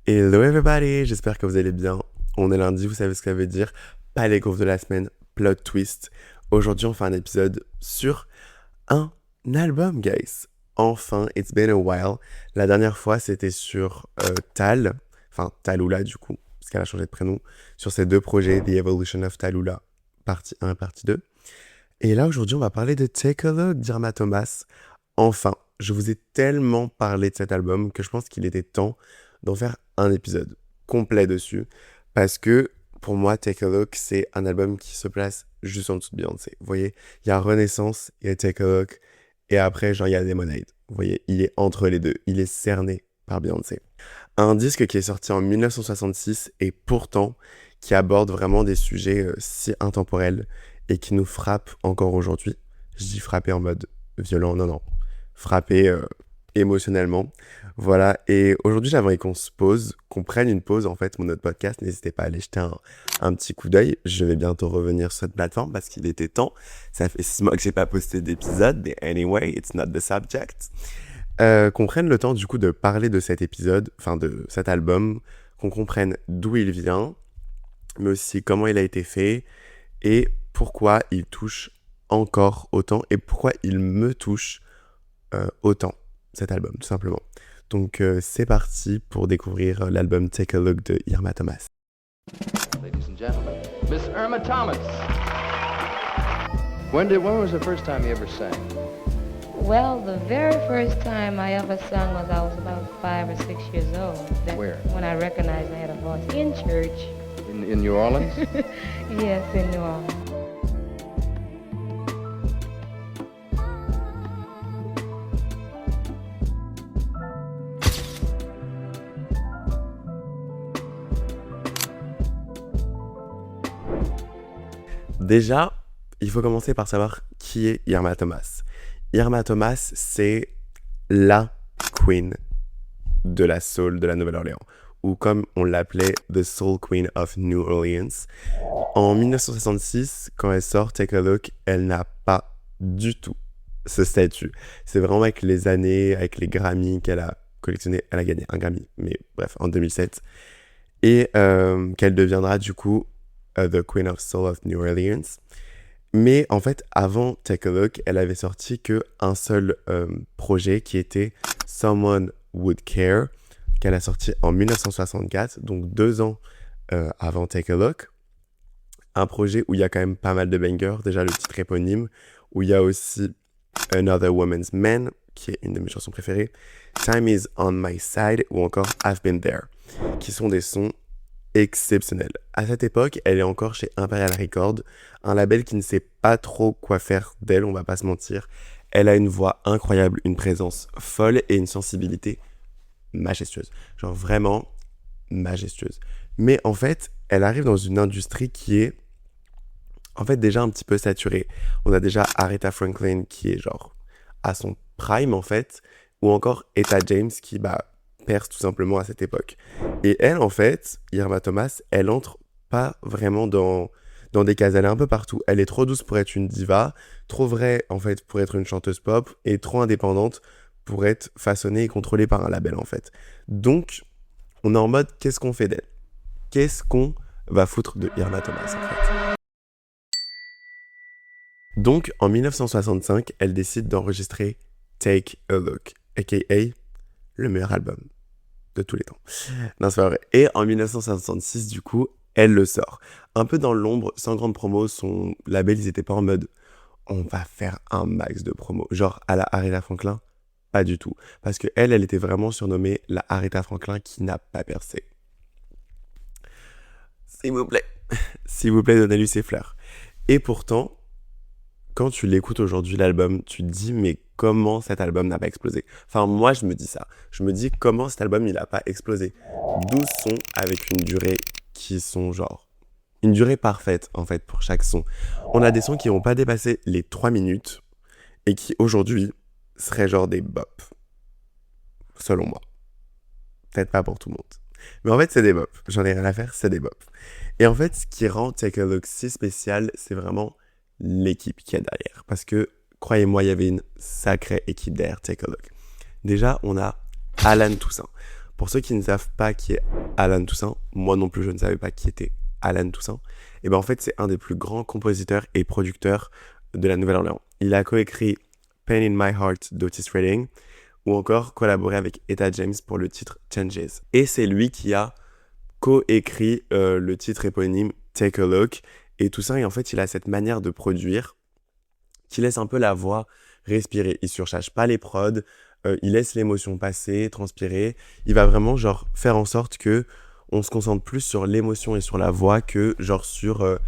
Hello everybody, j'espère que vous allez bien. On est lundi, vous savez ce que ça veut dire. Pas les gaufres de la semaine, plot twist. Aujourd'hui, on fait un épisode sur un album, guys. Enfin, it's been a while. La dernière fois, c'était sur Tal, enfin Talula du coup, parce qu'elle a changé de prénom, sur ces deux projets, The Evolution of Talula, partie 1 et partie 2. Et là, aujourd'hui, on va parler de Take a Look d'Irma Thomas. Enfin, je vous ai tellement parlé de cet album que je pense qu'il était temps d'en faire un épisode complet dessus. Parce que pour moi, Take a Look, c'est un album qui se place juste en dessous de Beyoncé. Vous voyez, il y a Renaissance, il y a Take a Look, et après, genre, il y a Lemonade. Vous voyez, il est entre les deux. Il est cerné par Beyoncé. Un disque qui est sorti en 1966 et pourtant qui aborde vraiment des sujets si intemporels et qui nous frappe encore aujourd'hui. Je dis frapper en mode violent, non, non. Frapper émotionnellement. Voilà, et aujourd'hui j'avais envie qu'on se pose, qu'on prenne une pause en fait, mon autre podcast. N'hésitez pas à aller jeter un petit coup d'œil. Je vais bientôt revenir sur cette plateforme parce qu'il était temps. Ça fait 6 mois que j'ai pas posté d'épisode, mais anyway, it's not the subject. Qu'on prenne le temps du coup de parler de cet épisode, enfin de cet album, qu'on comprenne d'où il vient, mais aussi comment il a été fait et pourquoi il touche encore autant et pourquoi il me touche autant cet album, tout simplement. Donc c'est parti pour découvrir l'album Take a Look de Irma Thomas. Ladies and gentlemen, Miss Irma Thomas. When was the first time you ever sang? Well, the very first time I ever sung was I was about 5 or 6 years old. That's Where? when I recognized I had a voice. In church. In New Orleans? Yes, in New Orleans. Déjà, il faut commencer par savoir qui est Irma Thomas. Irma Thomas, c'est la queen de la soul de la Nouvelle-Orléans, ou comme on l'appelait, The Soul Queen of New Orleans. En 1966, quand elle sort Take a Look, elle n'a pas du tout ce statut. C'est vraiment avec les années, avec les Grammy qu'elle a collectionné, elle a gagné un Grammy, mais bref, en 2007, et qu'elle deviendra du coup The Queen of Soul of New Orleans. Mais en fait, avant Take a Look, elle avait sorti qu'un seul projet qui était Someone Would Care, qu'elle a sorti en 1964, donc 2 ans avant Take a Look. Un projet où il y a quand même pas mal de bangers, déjà le titre éponyme, où il y a aussi Another Woman's Man, qui est une de mes chansons préférées, Time Is On My Side, ou encore I've Been There, qui sont des sons exceptionnels. À cette époque, elle est encore chez Imperial Records, un label qui ne sait pas trop quoi faire d'elle, on va pas se mentir. Elle a une voix incroyable, une présence folle et une sensibilité majestueuse. Genre vraiment majestueuse. Mais en fait, elle arrive dans une industrie qui est en fait déjà un petit peu saturée. On a déjà Aretha Franklin qui est genre à son prime en fait, ou encore Etta James qui perce tout simplement à cette époque. Et elle, en fait, Irma Thomas, elle entre pas vraiment dans des cases. Elle est un peu partout. Elle est trop douce pour être une diva, trop vraie, en fait, pour être une chanteuse pop, et trop indépendante pour être façonnée et contrôlée par un label, en fait. Donc, on est en mode, qu'est-ce qu'on fait d'elle? Qu'est-ce qu'on va foutre de Irma Thomas, en fait? Donc, en 1965, elle décide d'enregistrer Take a Look, a.k.a. le meilleur album de tous les temps. Non, c'est pas vrai. Et en 1966, du coup, elle le sort. Un peu dans l'ombre, sans grande promo, son label, ils étaient pas en mode on va faire un max de promo. Genre à la Aretha Franklin, pas du tout. Parce que elle était vraiment surnommée la Aretha Franklin qui n'a pas percé. S'il vous plaît. S'il vous plaît, donnez-lui ses fleurs. Et pourtant, quand tu l'écoutes aujourd'hui, l'album, tu te dis, mais comment cet album n'a pas explosé? Enfin, moi, je me dis ça. Je me dis, comment cet album, il n'a pas explosé? 12 sons avec une durée qui sont genre... Une durée parfaite, en fait, pour chaque son. On a des sons qui n'ont pas dépassé les 3 minutes et qui, aujourd'hui, seraient genre des bops. Selon moi. Peut-être pas pour tout le monde. Mais en fait, c'est des bops. J'en ai rien à faire, c'est des bops. Et en fait, ce qui rend Take a Look si spécial, c'est vraiment l'équipe qui est derrière. Parce que, croyez-moi, il y avait une sacrée équipe derrière Take a Look. Déjà, on a Alan Toussaint. Pour ceux qui ne savent pas qui est Alan Toussaint, moi non plus je ne savais pas qui était Alan Toussaint, et ben en fait c'est un des plus grands compositeurs et producteurs de la Nouvelle-Orléans. Il a coécrit Pain in My Heart d'Otis Redding, ou encore collaboré avec Etta James pour le titre Changes. Et c'est lui qui a coécrit le titre éponyme Take a Look, et Toussaint, et en fait il a cette manière de produire qui laisse un peu la voix respirer. Il surcharge pas les prods, il laisse l'émotion passer, transpirer. Il va vraiment genre faire en sorte que on se concentre plus sur l'émotion et sur la voix que genre sur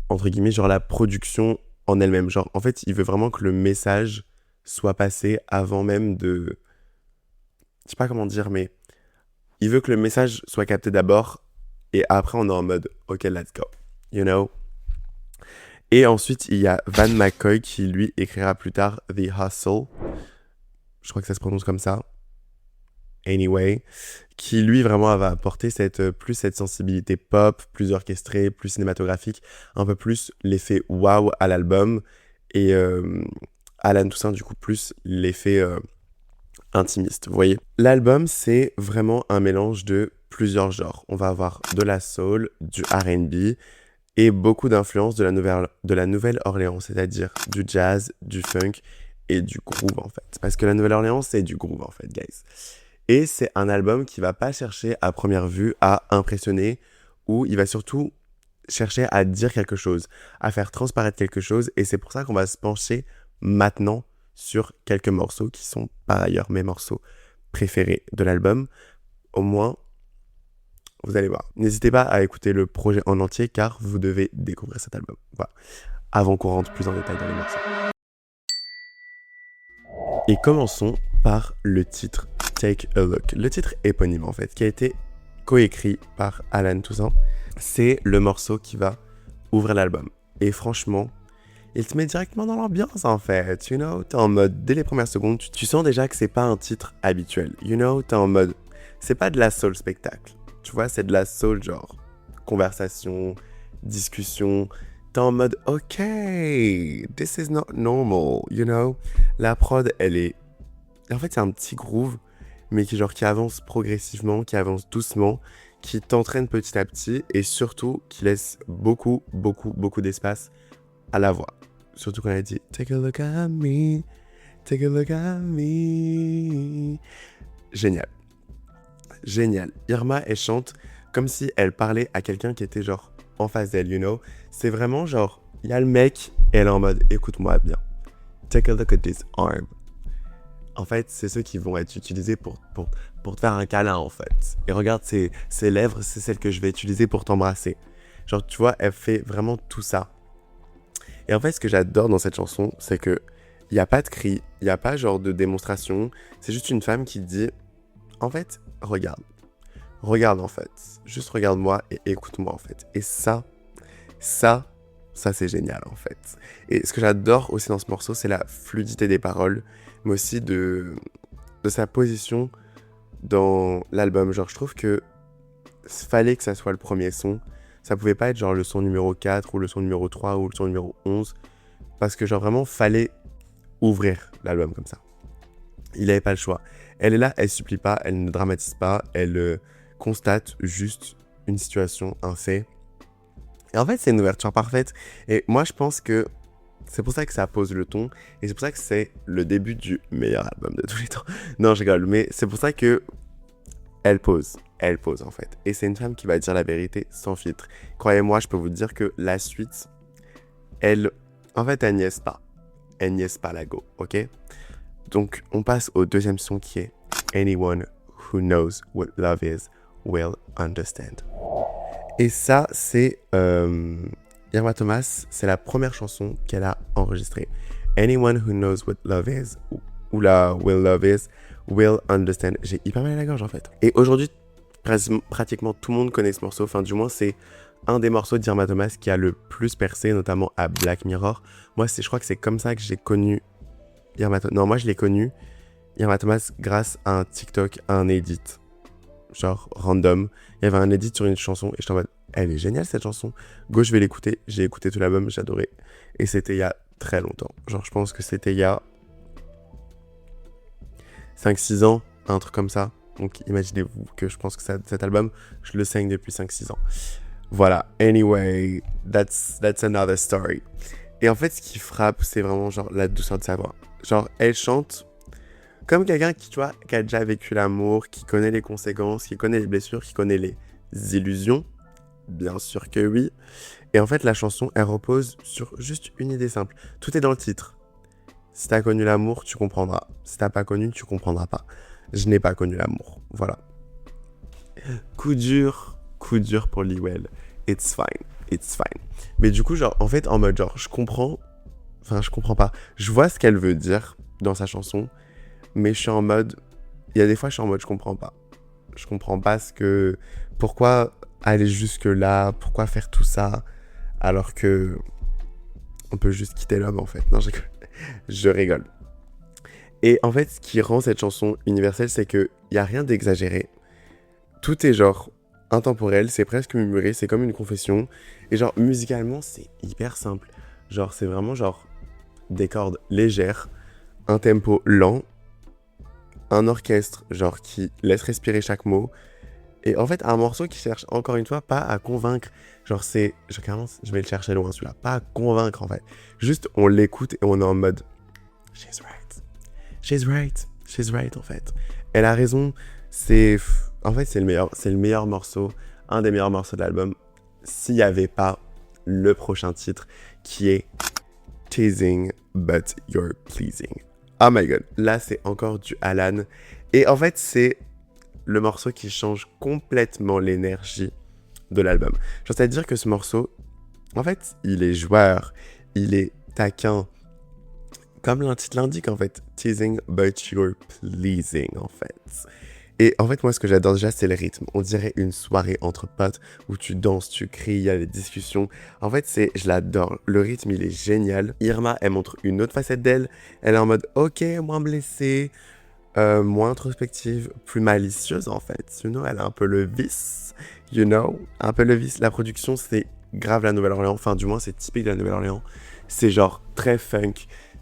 entre guillemets genre la production en elle-même. Genre en fait, il veut vraiment que le message soit passé avant même de, je sais pas comment dire, mais il veut que le message soit capté d'abord et après on est en mode OK, let's go. You know? Et ensuite, il y a Van McCoy qui, lui, écrira plus tard The Hustle. Je crois que ça se prononce comme ça. Anyway. Qui, lui, vraiment va apporter plus cette sensibilité pop, plus orchestrée, plus cinématographique, un peu plus l'effet wow à l'album. Et Alan Toussaint, du coup, plus l'effet intimiste. Vous voyez? L'album, c'est vraiment un mélange de plusieurs genres. On va avoir de la soul, du R&B, et beaucoup d'influences de la Nouvelle-Orléans, c'est-à-dire du jazz, du funk et du groove en fait. Parce que la Nouvelle-Orléans, c'est du groove en fait, guys. Et c'est un album qui va pas chercher à première vue à impressionner, ou il va surtout chercher à dire quelque chose, à faire transparaître quelque chose, et c'est pour ça qu'on va se pencher maintenant sur quelques morceaux qui sont par ailleurs mes morceaux préférés de l'album. Au moins, vous allez voir. N'hésitez pas à écouter le projet en entier car vous devez découvrir cet album. Voilà. Avant qu'on rentre plus en détail dans les morceaux. Et commençons par le titre Take a Look. Le titre éponyme en fait, qui a été coécrit par Alan Toussaint. C'est le morceau qui va ouvrir l'album. Et franchement, il te met directement dans l'ambiance en fait. You know, t'es en mode, dès les premières secondes, tu sens déjà que c'est pas un titre habituel. You know, t'es en mode, c'est pas de la soul spectacle. Tu vois, c'est de la soul, genre conversation, discussion. T'es en mode, OK, this is not normal, you know. La prod, elle est... En fait, c'est un petit groove, mais qui avance progressivement, qui avance doucement, qui t'entraîne petit à petit, et surtout, qui laisse beaucoup d'espace à la voix. Surtout quand elle dit « Take a look at me, take a look at me ». Génial. Génial. Irma, elle chante comme si elle parlait à quelqu'un qui était genre en face d'elle, you know. C'est vraiment genre, il y a le mec et elle est en mode, écoute-moi bien. Take a look at this arm. En fait, c'est ceux qui vont être utilisés pour te faire un câlin, en fait. Et regarde, ces lèvres, c'est celles que je vais utiliser pour t'embrasser. Genre, tu vois, elle fait vraiment tout ça. Et en fait, ce que j'adore dans cette chanson, c'est que il n'y a pas de cri, il n'y a pas genre de démonstration. C'est juste une femme qui dit, en fait, regarde en fait, juste regarde-moi et écoute-moi en fait. Et ça c'est génial en fait. Et ce que j'adore aussi dans ce morceau, c'est la fluidité des paroles, mais aussi de sa position dans l'album. Genre je trouve que fallait que ça soit le premier son, ça pouvait pas être genre le son numéro 4 ou le son numéro 3 ou le son numéro 11, parce que genre vraiment fallait ouvrir l'album comme ça. Il n'avait pas le choix. Elle est là, elle supplie pas, elle ne dramatise pas, elle constate juste une situation, un fait. Et en fait, c'est une ouverture parfaite. Et moi, je pense que c'est pour ça que ça pose le ton. Et c'est pour ça que c'est le début du meilleur album de tous les temps. Non, je rigole. Mais c'est pour ça que elle pose en fait. Et c'est une femme qui va dire la vérité sans filtre. Croyez-moi, je peux vous dire que la suite, elle niaise pas. Elle niaise pas la go, ok? Donc, on passe au deuxième son qui est Anyone who knows what love is will understand. Et ça, c'est Irma Thomas, c'est la première chanson qu'elle a enregistrée. Anyone who knows what love is, ou la will love is, will understand. J'ai hyper mal à la gorge en fait. Et aujourd'hui, pratiquement tout le monde connaît ce morceau. Enfin, du moins, c'est un des morceaux d'Irma Thomas qui a le plus percé, notamment à Black Mirror. Moi, je crois que c'est comme ça que j'ai connu Irma Thomas. Non, moi, je l'ai connu, Irma Thomas, grâce à un TikTok, à un edit. Genre, random. Il y avait un edit sur une chanson et j'étais en mode, elle est géniale cette chanson. Go, je vais l'écouter. J'ai écouté tout l'album, j'adorais. Et c'était il y a très longtemps. Genre, je pense que c'était il y a 5-6 ans, un truc comme ça. Donc imaginez-vous que je pense que cet album, je le saigne depuis 5-6 ans. Voilà, anyway, that's another story. Et en fait, ce qui frappe, c'est vraiment genre la douceur de sa voix. Genre, elle chante comme quelqu'un qui, tu vois, qui a déjà vécu l'amour, qui connaît les conséquences, qui connaît les blessures, qui connaît les illusions. Bien sûr que oui. Et en fait, la chanson, elle repose sur juste une idée simple. Tout est dans le titre. Si t'as connu l'amour, tu comprendras. Si t'as pas connu, tu comprendras pas. Je n'ai pas connu l'amour. Voilà. Coup dur pour Lil. It's fine. Mais du coup, genre, en fait, en mode, genre, je comprends pas. Je vois ce qu'elle veut dire dans sa chanson, mais je suis en mode, il y a des fois, je suis en mode, je comprends pas. Je comprends pas pourquoi aller jusque là, pourquoi faire tout ça, alors que on peut juste quitter l'homme, en fait. Non, je rigole. Et en fait, ce qui rend cette chanson universelle, c'est qu'il y a rien d'exagéré. Tout est genre intemporel, c'est presque murmuré, c'est comme une confession. Et genre, musicalement, c'est hyper simple. Genre, c'est vraiment genre des cordes légères, un tempo lent, un orchestre genre qui laisse respirer chaque mot. Et en fait, un morceau qui cherche encore une fois pas à convaincre. Genre, je vais le chercher loin celui-là. Pas à convaincre en fait. Juste, on l'écoute et on est en mode She's right en fait. Elle a raison. En fait, c'est le meilleur morceau, un des meilleurs morceaux de l'album, s'il n'y avait pas le prochain titre qui est Teasing But You're Pleasing. Oh my god, là c'est encore du Alan. Et en fait, c'est le morceau qui change complètement l'énergie de l'album. Genre, c'est-à-dire que ce morceau, en fait, il est joueur, il est taquin, comme le titre l'indique en fait, Teasing But You're Pleasing en fait. Et en fait, moi, ce que j'adore déjà, c'est le rythme. On dirait une soirée entre potes où tu danses, tu cries, il y a des discussions. En fait, je l'adore. Le rythme, il est génial. Irma, elle montre une autre facette d'elle. Elle est en mode, ok, moins blessée, moins introspective, plus malicieuse, en fait. You know, elle a un peu le vice, un peu le vice. La production, c'est grave la Nouvelle-Orléans. Enfin, du moins, c'est typique de la Nouvelle-Orléans. C'est genre très funk,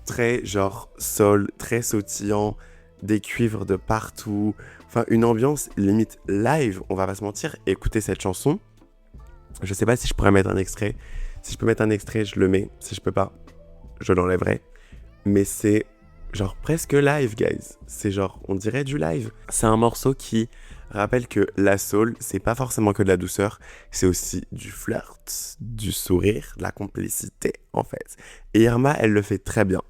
très genre soul, très sautillant, des cuivres de partout. Enfin, une ambiance limite live, on va pas se mentir. Écoutez cette chanson. Je sais pas si je pourrais mettre un extrait. Si je peux mettre un extrait, je le mets. Si je peux pas, je l'enlèverai. Mais c'est genre presque live, guys. C'est genre, on dirait du live. C'est un morceau qui rappelle que la soul, c'est pas forcément que de la douceur. C'est aussi du flirt, du sourire, de la complicité, en fait. Et Irma, elle le fait très bien.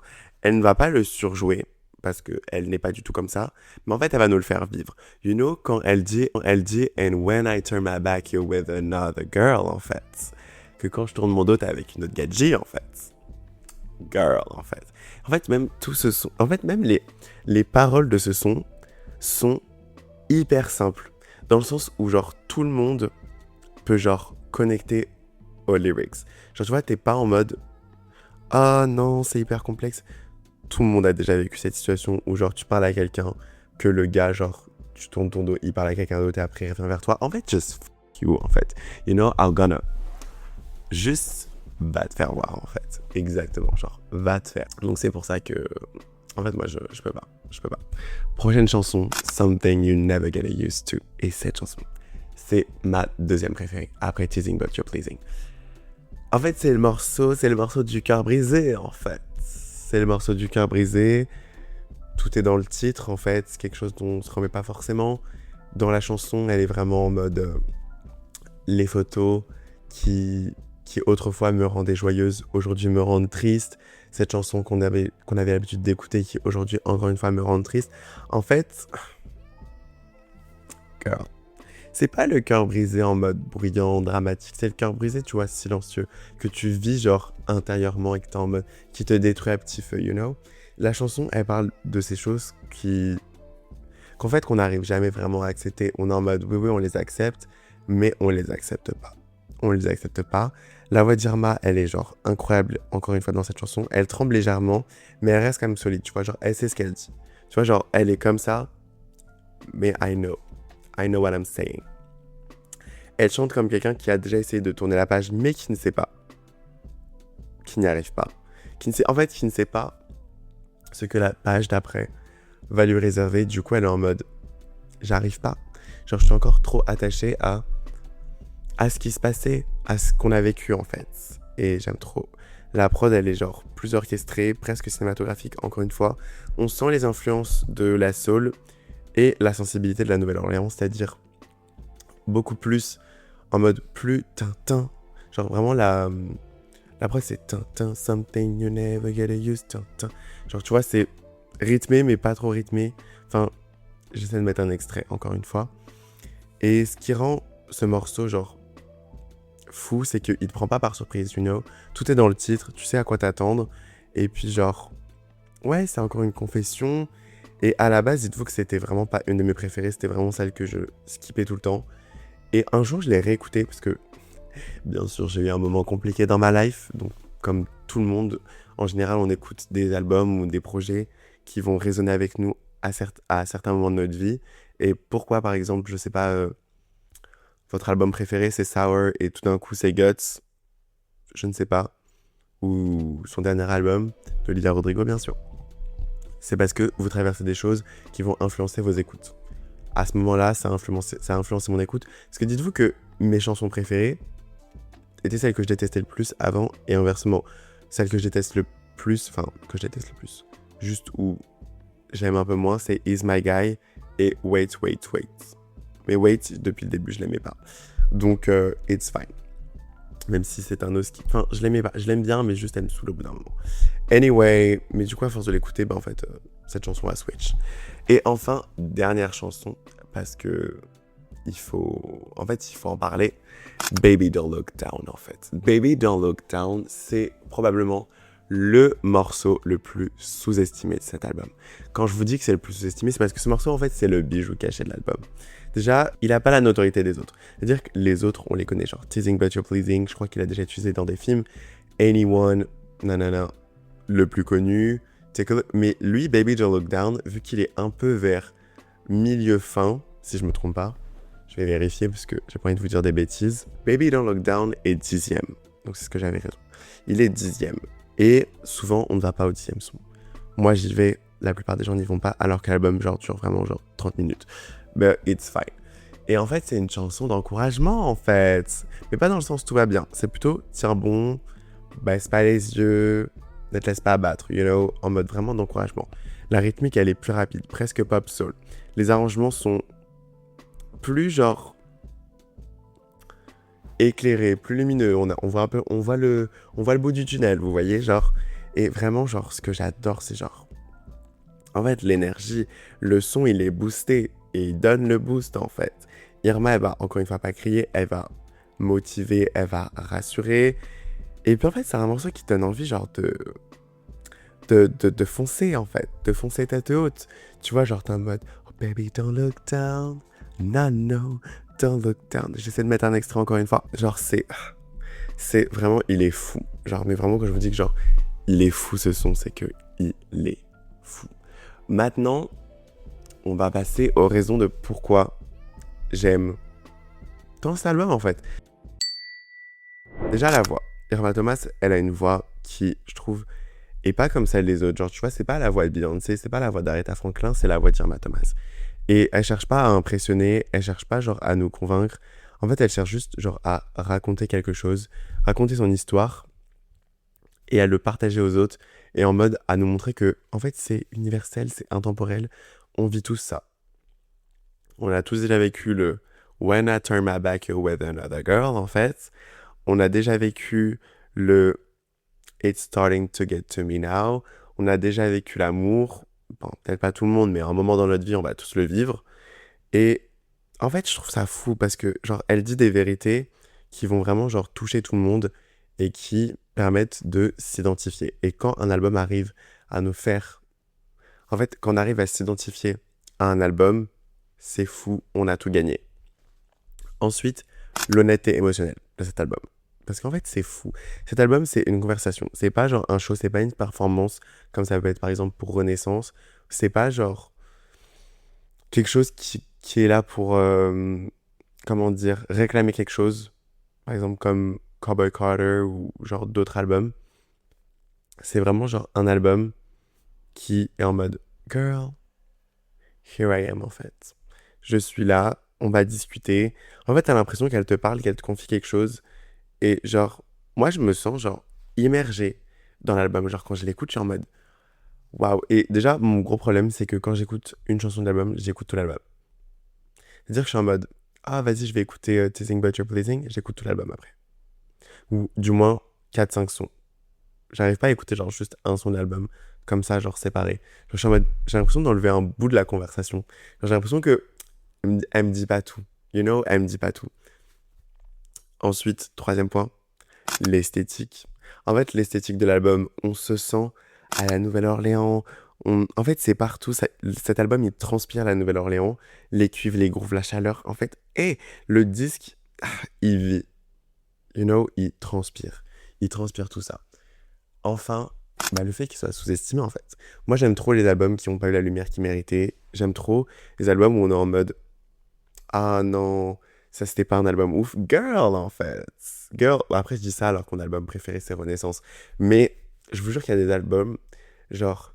Elle ne va pas le surjouer, parce qu'elle n'est pas du tout comme ça, mais en fait, elle va nous le faire vivre. You know, quand elle dit « And when I turn my back, you're with another girl », en fait. Que quand je tourne mon dos, t'es avec une autre gadji, en fait. Girl, en fait. En fait, même tout ce son... En fait, même les paroles de ce son sont hyper simples. Dans le sens où, genre, tout le monde peut, genre, connecter aux lyrics. Genre, tu vois, t'es pas en mode « Ah non, c'est hyper complexe ». Tout le monde a déjà vécu cette situation où genre tu parles à quelqu'un, que le gars genre tu tournes ton dos, il parle à quelqu'un d'autre et après il revient vers toi. En fait, just fuck you en fait. You know, I'm gonna. Juste va te faire voir en fait. Exactement, genre va te faire. Donc c'est pour ça que en fait moi je peux pas. Prochaine chanson, Something You Never Get Used To. Et cette chanson, c'est ma deuxième préférée après Teasing But You're Pleasing. En fait, c'est le morceau du cœur brisé en fait. C'est le morceau du cœur brisé. Tout est dans le titre, en fait. C'est quelque chose dont on se remet pas forcément. Dans la chanson, elle est vraiment en mode... les photos qui autrefois me rendaient joyeuse, aujourd'hui me rendent triste. Cette chanson qu'on avait l'habitude d'écouter, qui aujourd'hui, encore une fois, me rend triste. En fait... Girl. C'est pas le cœur brisé en mode bruyant, dramatique. C'est le cœur brisé, tu vois, silencieux. Que tu vis, genre, intérieurement et que t'es en mode... qui te détruit à petit feu, you know. La chanson, elle parle de ces choses qu'en fait, qu'on n'arrive jamais vraiment à accepter. On est en mode, oui, on les accepte, mais on les accepte pas. La voix d'Irma, elle est, genre, incroyable, encore une fois, dans cette chanson. Elle tremble légèrement, mais elle reste quand même solide, tu vois. Genre, elle sait ce qu'elle dit. Tu vois, genre, elle est comme ça, mais I know what I'm saying. Elle chante comme quelqu'un qui a déjà essayé de tourner la page, mais qui ne sait pas. Qui n'y arrive pas. Qui ne sait pas ce que la page d'après va lui réserver. Du coup, elle est en mode, j'arrive pas. Genre, je suis encore trop attachée à ce qui se passait, à ce qu'on a vécu en fait. Et j'aime trop. La prod, elle est genre plus orchestrée, presque cinématographique, encore une fois. On sent les influences de la soul et la sensibilité de la Nouvelle-Orléans, c'est-à-dire beaucoup plus en mode plus Tintin. Genre vraiment la prod c'est Tintin, something you never get used to. Tintin. Genre tu vois, c'est rythmé mais pas trop rythmé. Enfin, j'essaie de mettre un extrait encore une fois. Et ce qui rend ce morceau genre fou, c'est qu'il te prend pas par surprise, you know. Tout est dans le titre, tu sais à quoi t'attendre. Et puis genre, ouais, c'est encore une confession. Et à la base, dites-vous que c'était vraiment pas une de mes préférées, c'était vraiment celle que je skippais tout le temps. Et un jour, je l'ai réécoutée parce que, bien sûr, j'ai eu un moment compliqué dans ma life. Donc, comme tout le monde, en général, on écoute des albums ou des projets qui vont résonner avec nous à certains moments de notre vie. Et pourquoi, par exemple, je sais pas, votre album préféré c'est Sour et tout d'un coup c'est Guts, je ne sais pas, ou son dernier album d'Olivia Rodrigo bien sûr. C'est parce que vous traversez des choses qui vont influencer vos écoutes. À ce moment-là, ça a influencé mon écoute. Parce que dites-vous que mes chansons préférées étaient celles que je détestais le plus avant et inversement, celles que je déteste le plus, juste où j'aime un peu moins, c'est Is My Guy et Wait. Mais Wait, depuis le début, je l'aimais pas. Donc, it's fine. Même si c'est un os qui... Enfin, je l'aimais pas. Je l'aime bien, mais juste elle me saoule au bout d'un moment. Anyway, mais du coup, à force de l'écouter, en fait, cette chanson a switch. Et enfin, dernière chanson, parce que il faut en parler. Baby Don't Look Down, en fait. Baby Don't Look Down, c'est probablement le morceau le plus sous-estimé de cet album. Quand je vous dis que c'est le plus sous-estimé, c'est parce que ce morceau, en fait, c'est le bijou caché de l'album. Déjà, il a pas la notoriété des autres. C'est-à-dire que les autres, on les connaît, genre Teasing But You're Pleasing, je crois qu'il a déjà utilisé dans des films. Anyone, nanana, le plus connu. Mais lui, Baby Don't Look Down, vu qu'il est un peu vers milieu fin, si je me trompe pas, je vais vérifier parce que j'ai pas envie de vous dire des bêtises. Baby Don't Look Down est 10e. Donc c'est ce que j'avais raison. Il est 10e. Et souvent, on ne va pas au 10e son. Moi, j'y vais, la plupart des gens n'y vont pas, alors que l'album genre, dure vraiment genre 30 minutes. But it's fine. Et en fait, c'est une chanson d'encouragement, en fait. Mais pas dans le sens tout va bien. C'est plutôt, tiens bon, baisse pas les yeux, ne te laisse pas abattre, you know, en mode vraiment d'encouragement. La rythmique, elle est plus rapide, presque pop soul. Les arrangements sont plus genre éclairés, plus lumineux. On voit le bout du tunnel, vous voyez, genre. Et vraiment, genre, ce que j'adore, c'est genre, en fait, l'énergie, le son, il est boosté. Et il donne le boost en fait. Irma, elle va encore une fois pas crier, elle va motiver, elle va rassurer. Et puis en fait, c'est un morceau qui donne envie genre de foncer en fait. De foncer tête haute. Tu vois, genre t'es en mode oh baby don't look down, no, don't look down. J'essaie de mettre un extrait encore une fois. Genre c'est vraiment, il est fou. Genre, mais vraiment quand je vous dis que genre, il est fou ce son, c'est que il est fou. Maintenant, on va passer aux raisons de pourquoi j'aime tant cet album en fait. Déjà la voix. Irma Thomas, elle a une voix qui, je trouve, est pas comme celle des autres. Genre, tu vois, c'est pas la voix de Beyoncé, c'est pas la voix d'Aretha Franklin, c'est la voix d'Irma Thomas. Et elle cherche pas à impressionner, elle cherche pas genre à nous convaincre. En fait, elle cherche juste genre à raconter quelque chose, raconter son histoire et à le partager aux autres et en mode à nous montrer que en fait c'est universel, c'est intemporel. On vit tous ça. On a tous déjà vécu le When I Turn My Back with Another Girl, en fait. On a déjà vécu le It's Starting to Get to Me Now. On a déjà vécu l'amour. Bon, peut-être pas tout le monde, mais à un moment dans notre vie, on va tous le vivre. Et en fait, je trouve ça fou parce que, genre, elle dit des vérités qui vont vraiment, genre, toucher tout le monde et qui permettent de s'identifier. Et quand un album arrive à nous faire... En fait, quand on arrive à s'identifier à un album, c'est fou, on a tout gagné. Ensuite, l'honnêteté émotionnelle de cet album. Parce qu'en fait, c'est fou. Cet album, c'est une conversation. C'est pas genre un show, c'est pas une performance comme ça peut être par exemple pour Renaissance. C'est pas genre quelque chose qui est là pour, comment dire, réclamer quelque chose. Par exemple comme Cowboy Carter ou genre d'autres albums. C'est vraiment genre un album qui est en mode Girl, here I am en fait. je suis là, on va discuter. En fait, t'as l'impression qu'elle te parle, qu'elle te confie quelque chose. Et genre, moi, je me sens genre immergé dans l'album. Genre, quand je l'écoute, je suis en mode waouh. Et déjà, mon gros problème, c'est que quand j'écoute une chanson de l'album, j'écoute tout l'album. C'est-à-dire que je suis en mode ah, vas-y, je vais écouter Teasing But You're Pleasing, j'écoute tout l'album après. Ou du moins 4 5 sons. J'arrive pas à écouter genre juste un son de l'album comme ça, genre séparé. Genre, je suis en mode, j'ai l'impression d'enlever un bout de la conversation. Genre, j'ai l'impression que elle me dit pas tout. You know, elle me dit pas tout. Ensuite, troisième point, l'esthétique. En fait, l'esthétique de l'album, on se sent à la Nouvelle-Orléans. En fait, c'est partout. Cet album, il transpire la Nouvelle-Orléans. Les cuivres, les grooves, la chaleur. En fait, et le disque, il vit. You know, il transpire. Il transpire tout ça. Enfin, bah, le fait qu'il soit sous-estimé, en fait. Moi, j'aime trop les albums qui n'ont pas eu la lumière qu'ils méritaient. J'aime trop les albums où on est en mode ah non, ça c'était pas un album ouf. Girl, en fait. Girl. Après, je dis ça alors que mon album préféré c'est Renaissance. Mais je vous jure qu'il y a des albums, genre,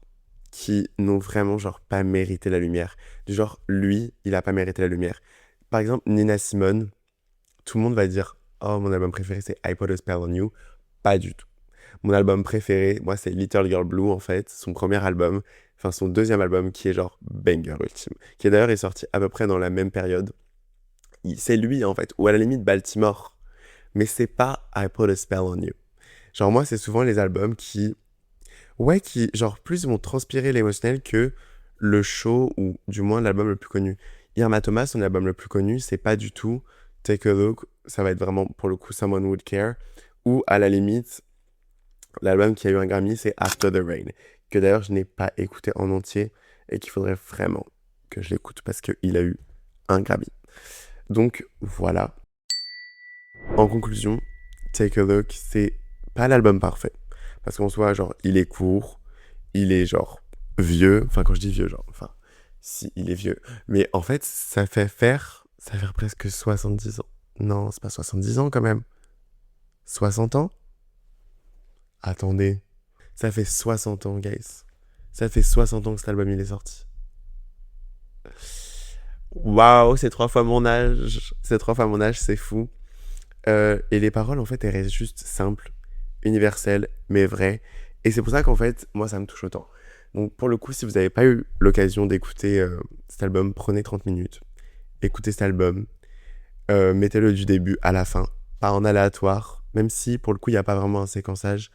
qui n'ont vraiment, genre, pas mérité la lumière. Du genre, lui, il a pas mérité la lumière. Par exemple, Nina Simone, tout le monde va dire oh, mon album préféré c'est I Put a Spell on You. Pas du tout. Mon album préféré, moi, c'est Little Girl Blue, en fait. Son premier album, enfin, son deuxième album, qui est genre banger ultime. Qui d'ailleurs est sorti à peu près dans la même période. C'est lui, en fait, ou à la limite Baltimore. Mais c'est pas I Put a Spell on You. Genre, moi, c'est souvent les albums qui, ouais, qui, genre, plus vont transpirer l'émotionnel que le show, ou du moins l'album le plus connu. Irma Thomas, son album le plus connu, c'est pas du tout Take a Look, ça va être vraiment, pour le coup, Someone Would Care, ou à la limite, l'album qui a eu un Grammy, c'est After the Rain, que d'ailleurs je n'ai pas écouté en entier, et qu'il faudrait vraiment que je l'écoute, parce qu'il a eu un Grammy. Donc, voilà. En conclusion, Take a Look, c'est pas l'album parfait. Parce qu'en soi, genre, il est court, il est genre vieux. Enfin, quand je dis vieux, genre, enfin, si, il est vieux. Mais en fait, ça fait presque 70 ans. Non, c'est pas 70 ans quand même. 60 ans? Attendez. Ça fait 60 ans, guys. Ça fait 60 ans que cet album, il est sorti. Waouh, c'est 3 fois mon âge. C'est 3 fois mon âge, c'est fou. Et les paroles, en fait, elles restent juste simples, universelles, mais vraies. Et c'est pour ça qu'en fait, moi, ça me touche autant. Donc, pour le coup, si vous n'avez pas eu l'occasion d'écouter cet album, prenez 30 minutes. Écoutez cet album. Mettez-le du début à la fin. Pas en aléatoire. Même si, pour le coup, il n'y a pas vraiment un séquençage.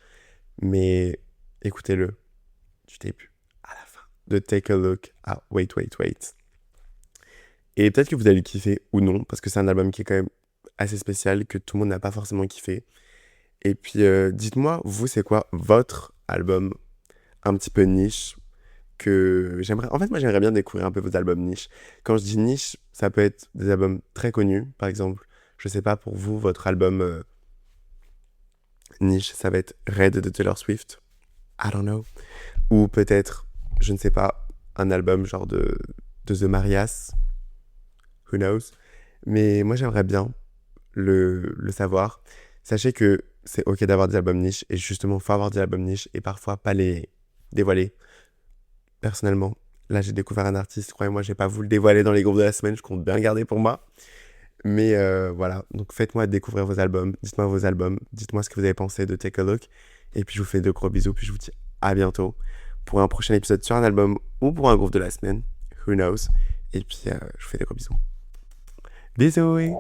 Mais écoutez-le du début à la fin. De Take a Look à Wait, Wait, Wait. Et peut-être que vous allez le kiffer ou non, parce que c'est un album qui est quand même assez spécial, que tout le monde n'a pas forcément kiffé. Et puis, dites-moi, vous, c'est quoi votre album un petit peu niche que j'aimerais... En fait, moi, j'aimerais bien découvrir un peu vos albums niche. Quand je dis niche, ça peut être des albums très connus, par exemple. Je sais pas, pour vous, votre album niche, ça va être Red de Taylor Swift. I don't know. Ou peut-être, je ne sais pas, un album genre de The Marias. Who knows? Mais moi, j'aimerais bien le savoir. Sachez que c'est ok d'avoir des albums niches, et justement, faut avoir des albums niches et parfois pas les dévoiler. Personnellement, là, j'ai découvert un artiste, croyez-moi, j'ai pas voulu le dévoiler dans les groupes de la semaine, je compte bien le garder pour moi. Mais voilà, donc faites-moi découvrir vos albums, dites-moi vos albums, dites-moi ce que vous avez pensé de Take a Look, et puis je vous fais de gros bisous, puis je vous dis à bientôt pour un prochain épisode sur un album ou pour un groupe de la semaine, who knows, et puis je vous fais des gros bisous. Bisous!